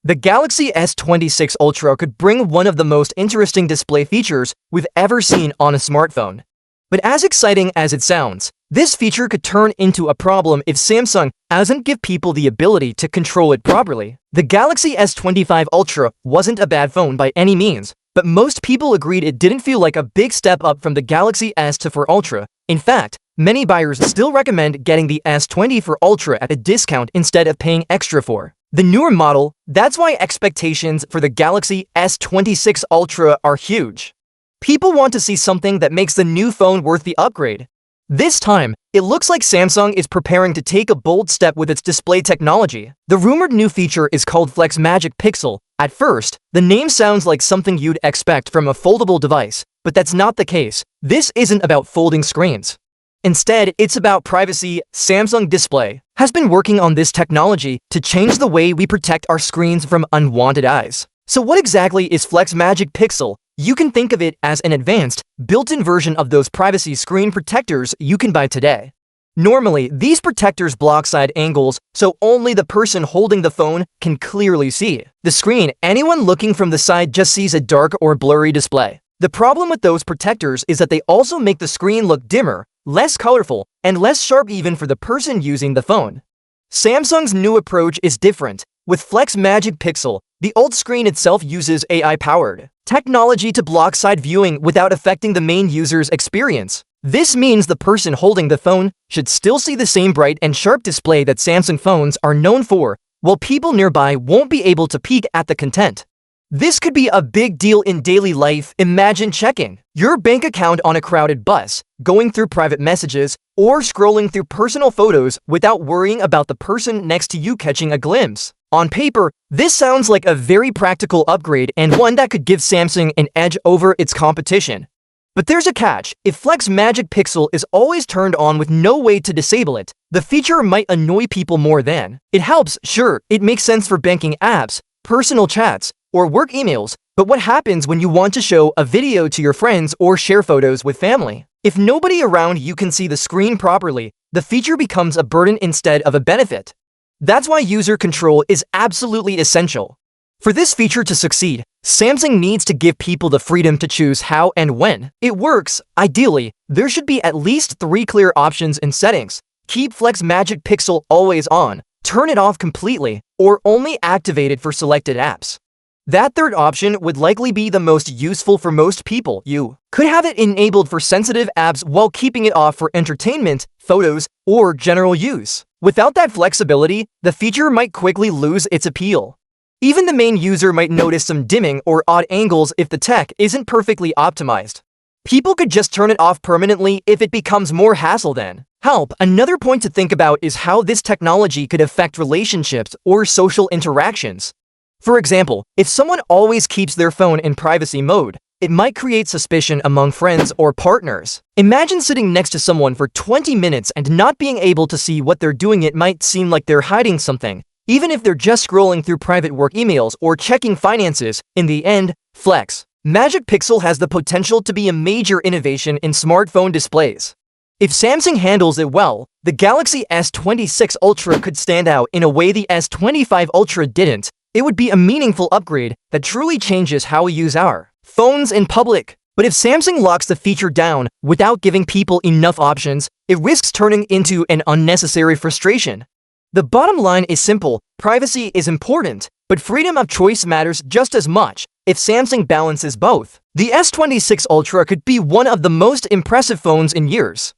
The Galaxy S26 Ultra could bring one of the most interesting display features we've ever seen on a smartphone. But as exciting as it sounds, this feature could turn into a problem if Samsung doesn't give people the ability to control it properly. The Galaxy S25 Ultra wasn't a bad phone by any means, but most people agreed it didn't feel like a big step up from the Galaxy S24 Ultra. In fact, many buyers still recommend getting the S24 Ultra at a discount instead of paying extra for the newer model. That's why expectations for the Galaxy S26 Ultra are huge. People want to see something that makes the new phone worth the upgrade. This time, it looks like Samsung is preparing to take a bold step with its display technology. The rumored new feature is called Flex Magic Pixel. At first, the name sounds like something you'd expect from a foldable device, but that's not the case. This isn't about folding screens. Instead, it's about privacy. Samsung Display has been working on this technology to change the way we protect our screens from unwanted eyes. So what exactly is Flex Magic Pixel? You can think of it as an advanced, built-in version of those privacy screen protectors you can buy today. Normally, these protectors block side angles, so only the person holding the phone can clearly see the screen. Anyone looking from the side just sees a dark or blurry display. The problem with those protectors is that they also make the screen look dimmer, less colorful, and less sharp even for the person using the phone. Samsung's new approach is different. With Flex Magic Pixel, the old screen itself uses AI-powered technology to block side viewing without affecting the main user's experience. This means the person holding the phone should still see the same bright and sharp display that Samsung phones are known for, while people nearby won't be able to peek at the content. This could be a big deal in daily life. Imagine checking your bank account on a crowded bus, going through private messages, or scrolling through personal photos without worrying about the person next to you catching a glimpse. On paper, this sounds like a very practical upgrade and one that could give Samsung an edge over its competition. But there's a catch. If Flex Magic Pixel is always turned on with no way to disable it, the feature might annoy people more than it helps. Sure, it makes sense for banking apps, personal chats, or work emails, but what happens when you want to show a video to your friends or share photos with family? If nobody around you can see the screen properly, the feature becomes a burden instead of a benefit. That's why user control is absolutely essential. For this feature to succeed, Samsung needs to give people the freedom to choose how and when it works. Ideally, there should be at least 3 clear options in settings. Keep Flex Magic Pixel always on, turn it off completely, or only activate it for selected apps. That third option would likely be the most useful for most people. You could have it enabled for sensitive apps while keeping it off for entertainment, photos, or general use. Without that flexibility, the feature might quickly lose its appeal. Even the main user might notice some dimming or odd angles if the tech isn't perfectly optimized. People could just turn it off permanently if it becomes more hassle than help. Another point to think about is how this technology could affect relationships or social interactions. For example, if someone always keeps their phone in privacy mode, it might create suspicion among friends or partners. Imagine sitting next to someone for 20 minutes and not being able to see what they're doing. It might seem like they're hiding something, even if they're just scrolling through private work emails or checking finances. In the end, Flex Magic Pixel has the potential to be a major innovation in smartphone displays. If Samsung handles it well, the Galaxy S26 Ultra could stand out in a way the S25 Ultra didn't. It would be a meaningful upgrade that truly changes how we use our phones in public. But if Samsung locks the feature down without giving people enough options, it risks turning into an unnecessary frustration. The bottom line is simple: privacy is important, but freedom of choice matters just as much. If Samsung balances both, the S26 Ultra could be one of the most impressive phones in years.